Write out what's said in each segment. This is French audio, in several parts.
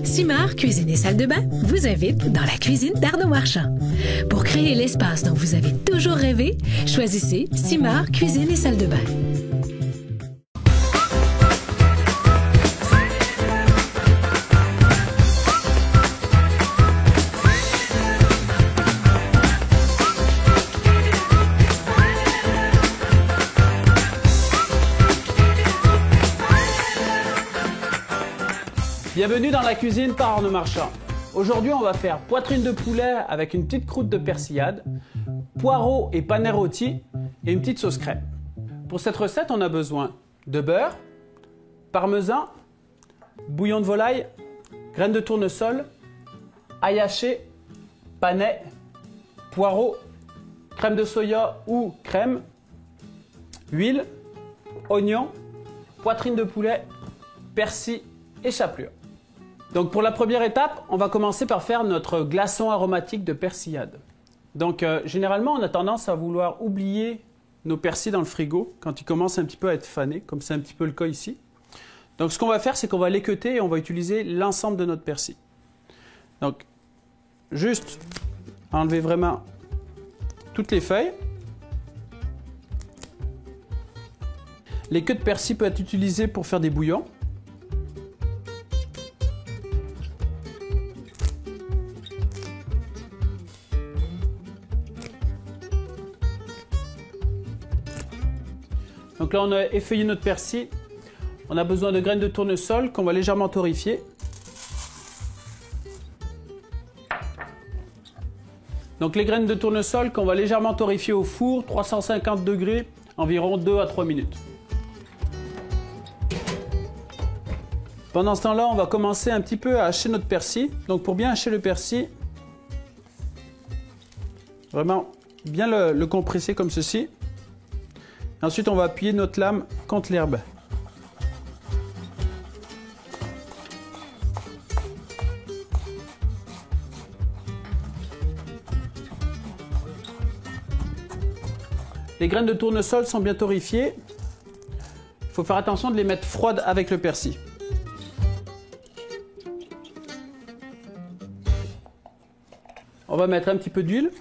Simard Cuisine et Salle de Bain vous invite dans la cuisine d'Arnaud Marchand. Pour créer l'espace dont vous avez toujours rêvé, choisissez Simard Cuisine et Salle de Bain. Bienvenue dans la cuisine par Arnaud Marchand. Aujourd'hui, on va faire poitrine de poulet avec une petite croûte de persillade, poireaux et panais rôtis et une petite sauce crème. Pour cette recette, on a besoin de beurre, parmesan, bouillon de volaille, graines de tournesol, ail haché, panais, poireaux, crème de soya ou crème, huile, oignon, poitrine de poulet, persil et chapelure. Donc pour la première étape, on va commencer par faire notre glaçon aromatique de persillade. Donc généralement, on a tendance à vouloir oublier nos persils dans le frigo quand ils commencent un petit peu à être fanés, comme c'est un petit peu le cas ici. Donc ce qu'on va faire, c'est qu'on va l'équeuter et on va utiliser l'ensemble de notre persil. Donc juste enlever vraiment toutes les feuilles. Les queues de persil peuvent être utilisées pour faire des bouillons. Donc là, on a effeuillé notre persil. On a besoin de graines de tournesol qu'on va légèrement torréfier. Donc les graines de tournesol qu'on va légèrement torréfier au four, 350 degrés, environ 2 à 3 minutes. Pendant ce temps-là, on va commencer un petit peu à hacher notre persil. Donc pour bien hacher le persil, vraiment bien le compresser comme ceci. Ensuite, on va appuyer notre lame contre l'herbe. Les graines de tournesol sont bien torréfiées. Il faut faire attention de les mettre froides avec le persil. On va mettre un petit peu d'huile.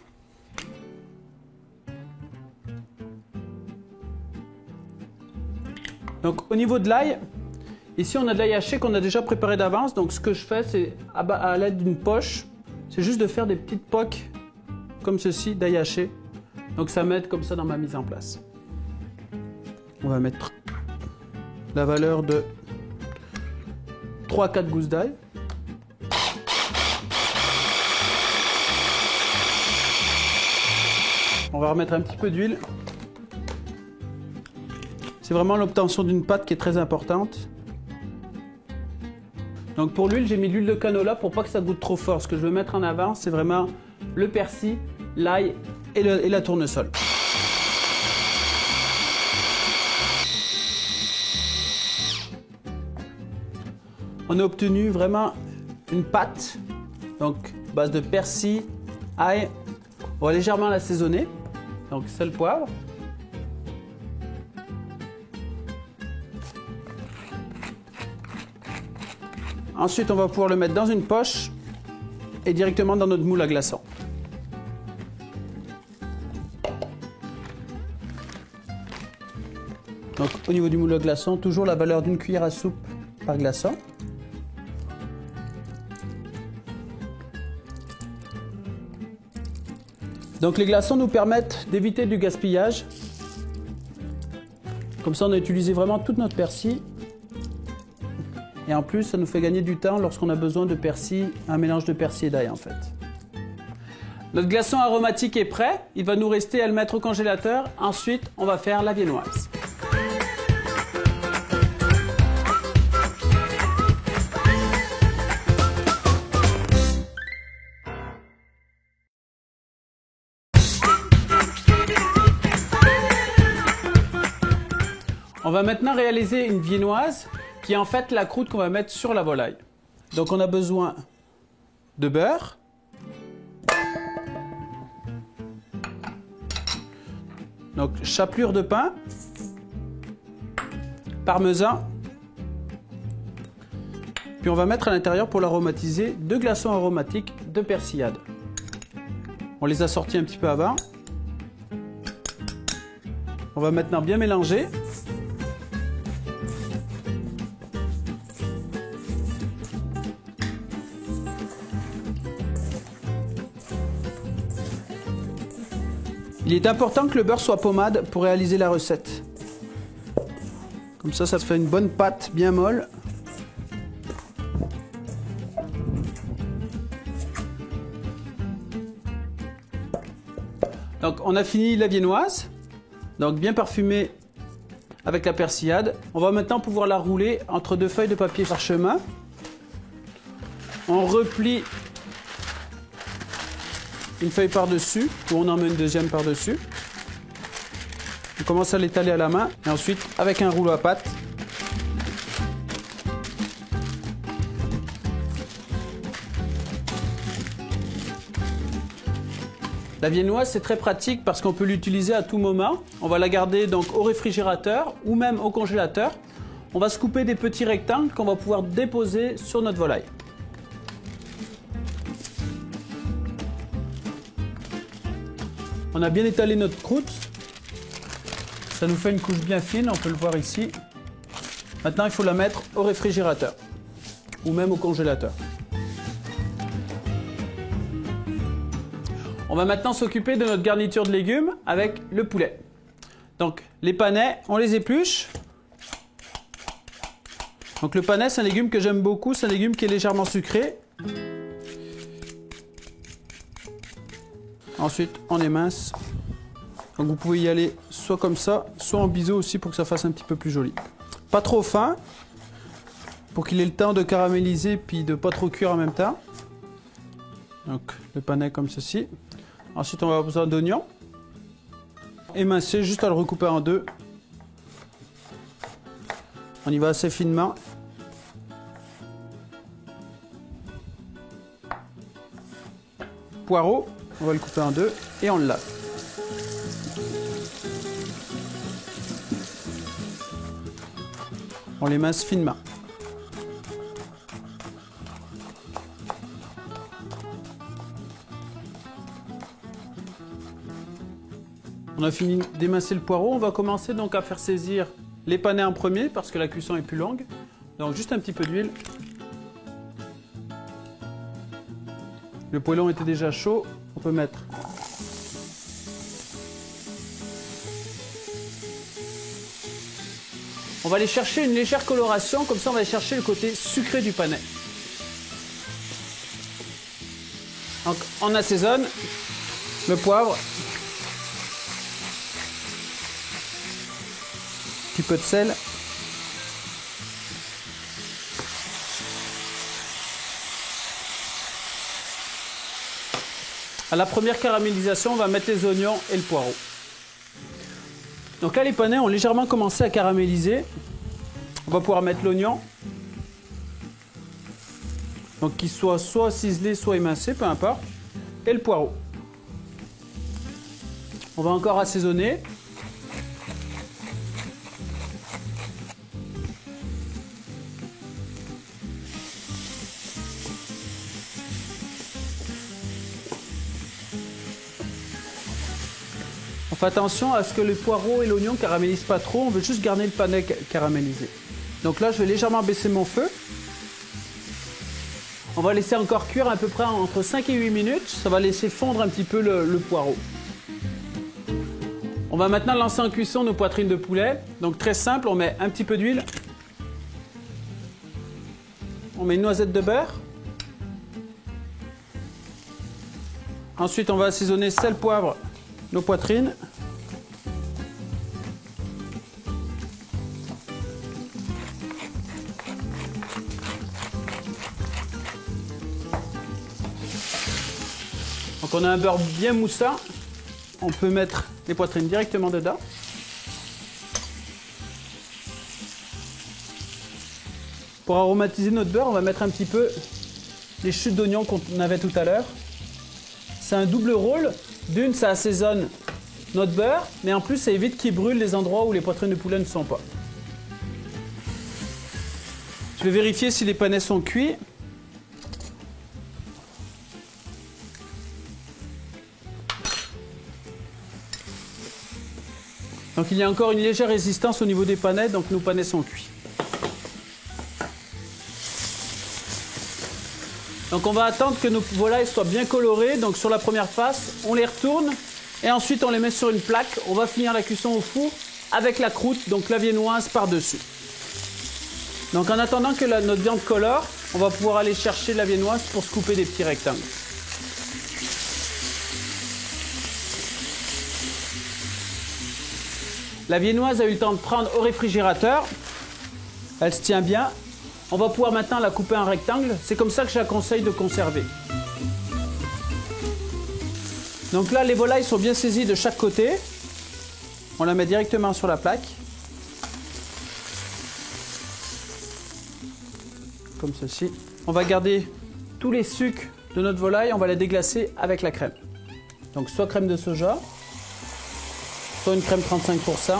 Donc au niveau de l'ail, ici on a de l'ail haché qu'on a déjà préparé d'avance. Donc ce que je fais, c'est à l'aide d'une poche, c'est juste de faire des petites poques comme ceci d'ail haché. Donc ça m'aide comme ça dans ma mise en place. On va mettre la valeur de 3-4 gousses d'ail. On va remettre un petit peu d'huile. C'est vraiment l'obtention d'une pâte qui est très importante. Donc pour l'huile, j'ai mis de l'huile de canola pour pas que ça goûte trop fort. Ce que je veux mettre en avant, c'est vraiment le persil, l'ail et la tournesol. On a obtenu vraiment une pâte, donc base de persil, ail. On va légèrement l'assaisonner, donc sel, poivre. Ensuite, on va pouvoir le mettre dans une poche et directement dans notre moule à glaçons. Donc, au niveau du moule à glaçons, toujours la valeur d'une cuillère à soupe par glaçon. Donc, les glaçons nous permettent d'éviter du gaspillage. Comme ça, on a utilisé vraiment toute notre persil. Et en plus, ça nous fait gagner du temps lorsqu'on a besoin de persil, un mélange de persil et d'ail en fait. Notre glaçon aromatique est prêt. Il va nous rester à le mettre au congélateur. Ensuite, on va faire la viennoise. On va maintenant réaliser une viennoise qui est en fait la croûte qu'on va mettre sur la volaille. Donc on a besoin de beurre, donc chapelure de pain, parmesan, Puis on va mettre à l'intérieur pour l'aromatiser 2 glaçons aromatiques de persillade. On les a sortis un petit peu avant. On va maintenant bien mélanger. Il est important que le beurre soit pommade pour réaliser la recette. Comme ça se fait une bonne pâte bien molle. Donc on a fini la viennoise, donc bien parfumée avec la persillade. On va maintenant pouvoir la rouler entre 2 feuilles de papier parchemin. On replie une feuille par-dessus, ou on en met une deuxième par-dessus. On commence à l'étaler à la main, et ensuite avec un rouleau à pâte. La viennoise, c'est très pratique parce qu'on peut l'utiliser à tout moment. On va la garder donc au réfrigérateur ou même au congélateur. On va se couper des petits rectangles qu'on va pouvoir déposer sur notre volaille. On a bien étalé notre croûte. Ça nous fait une couche bien fine, on peut le voir ici. Maintenant, il faut la mettre au réfrigérateur ou même au congélateur. On va maintenant s'occuper de notre garniture de légumes avec le poulet. Donc les panais, on les épluche. Donc le panais, c'est un légume que j'aime beaucoup, c'est un légume qui est légèrement sucré. Ensuite, on émince. Donc vous pouvez y aller soit comme ça, soit en biseau aussi pour que ça fasse un petit peu plus joli. Pas trop fin, pour qu'il ait le temps de caraméliser puis de pas trop cuire en même temps. Donc le panais comme ceci. Ensuite, on va avoir besoin d'oignons. Émincer, juste à le recouper en 2. On y va assez finement. Poireau, on va le couper en 2 et on le lave. On l'émince finement. On a fini d'émincer le poireau, on va commencer donc à faire saisir les panais en premier parce que la cuisson est plus longue. Donc juste un petit peu d'huile. Le poêlon était déjà chaud, on peut mettre on va aller chercher une légère coloration, comme ça on va aller chercher le côté sucré du panais. Donc on assaisonne le poivre. Un petit peu de sel. À la première caramélisation, on va mettre les oignons et le poireau. Donc là, les panais ont légèrement commencé à caraméliser. On va pouvoir mettre l'oignon. Donc qu'il soit ciselé, soit émincé, peu importe. Et le poireau. On va encore assaisonner. On fait attention à ce que le poireau et l'oignon ne caramélisent pas trop, on veut juste garder le panais caramélisé. Donc là, je vais légèrement baisser mon feu. On va laisser encore cuire à peu près entre 5 et 8 minutes. Ça va laisser fondre un petit peu le poireau. On va maintenant lancer en cuisson nos poitrines de poulet. Donc très simple, on met un petit peu d'huile. On met une noisette de beurre. Ensuite, on va assaisonner sel, poivre, nos poitrines. Donc on a un beurre bien moussant. On peut mettre les poitrines directement dedans. Pour aromatiser notre beurre, on va mettre un petit peu les chutes d'oignons qu'on avait tout à l'heure. C'est un double rôle. D'une, ça assaisonne notre beurre, mais en plus, ça évite qu'il brûle les endroits où les poitrines de poulet ne sont pas. Je vais vérifier si les panais sont cuits. Donc il y a encore une légère résistance au niveau des panais, donc nos panais sont cuits. Donc on va attendre que nos volailles soient bien colorées. Donc sur la première face, on les retourne et ensuite on les met sur une plaque. On va finir la cuisson au four avec la croûte, donc la viennoise par-dessus. Donc en attendant que notre viande colore, on va pouvoir aller chercher la viennoise pour se couper des petits rectangles. La viennoise a eu le temps de prendre au réfrigérateur. Elle se tient bien. On va pouvoir maintenant la couper en rectangle. C'est comme ça que je la conseille de conserver. Donc là, les volailles sont bien saisies de chaque côté. On la met directement sur la plaque. Comme ceci. On va garder tous les sucres de notre volaille. On va les déglacer avec la crème. Donc soit crème de soja, soit une crème 35%.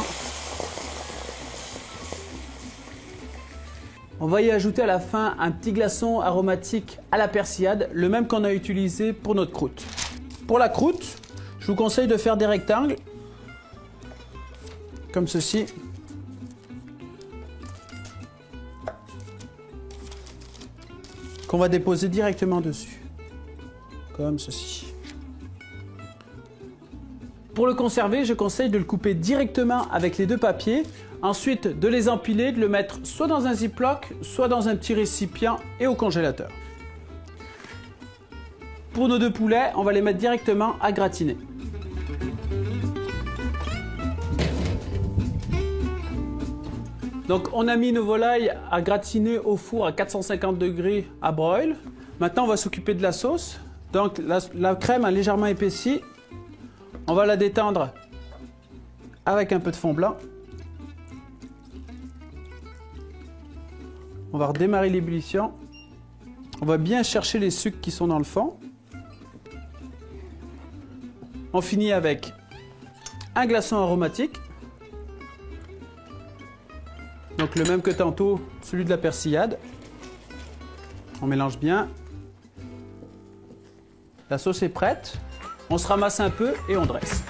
On va y ajouter à la fin un petit glaçon aromatique à la persillade, le même qu'on a utilisé pour notre croûte. Pour la croûte, je vous conseille de faire des rectangles, comme ceci. Qu'on va déposer directement dessus, comme ceci. Pour le conserver, je conseille de le couper directement avec les deux papiers, ensuite de les empiler, de le mettre soit dans un ziploc, soit dans un petit récipient et au congélateur. Pour nos deux poulets, on va les mettre directement à gratiner. Donc on a mis nos volailles à gratiner au four à 450 degrés à broil. Maintenant on va s'occuper de la sauce. Donc la crème a légèrement épaissi. On va la détendre avec un peu de fond blanc. On va redémarrer l'ébullition. On va bien chercher les sucres qui sont dans le fond. On finit avec un glaçon aromatique. Donc le même que tantôt, celui de la persillade. On mélange bien. La sauce est prête. On se ramasse un peu et on dresse.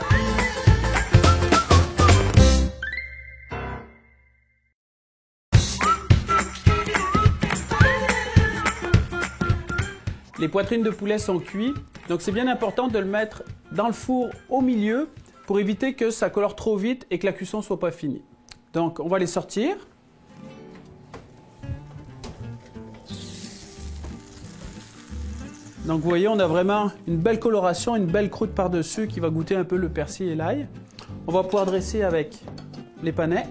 Les poitrines de poulet sont cuites, donc c'est bien important de le mettre dans le four au milieu pour éviter que ça colore trop vite et que la cuisson ne soit pas finie. Donc on va les sortir. Donc vous voyez, on a vraiment une belle coloration, une belle croûte par-dessus qui va goûter un peu le persil et l'ail. On va pouvoir dresser avec les panais.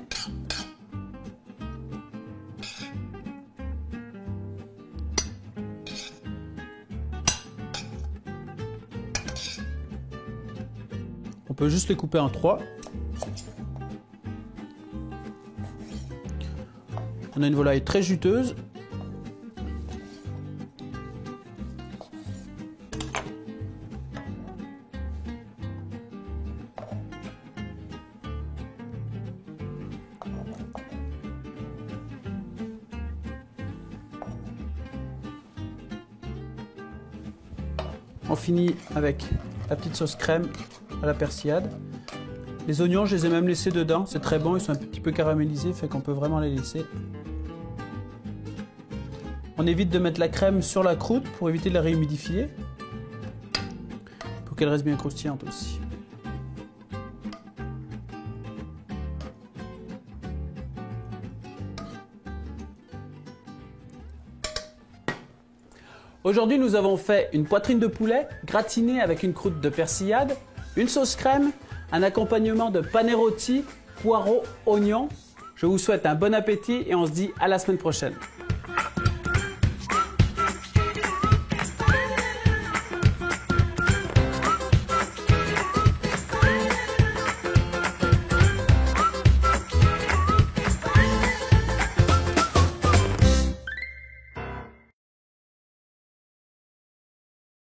On peut juste les couper en 3. On a une volaille très juteuse. On finit avec la petite sauce crème à la persillade. Les oignons, je les ai même laissés dedans. C'est très bon, ils sont un petit peu caramélisés, fait qu'on peut vraiment les laisser. On évite de mettre la crème sur la croûte pour éviter de la réhumidifier. Pour qu'elle reste bien croustillante aussi. Aujourd'hui, nous avons fait une poitrine de poulet gratinée avec une croûte de persillade, une sauce crème, un accompagnement de panais rôtis, poireaux, oignons. Je vous souhaite un bon appétit et on se dit à la semaine prochaine.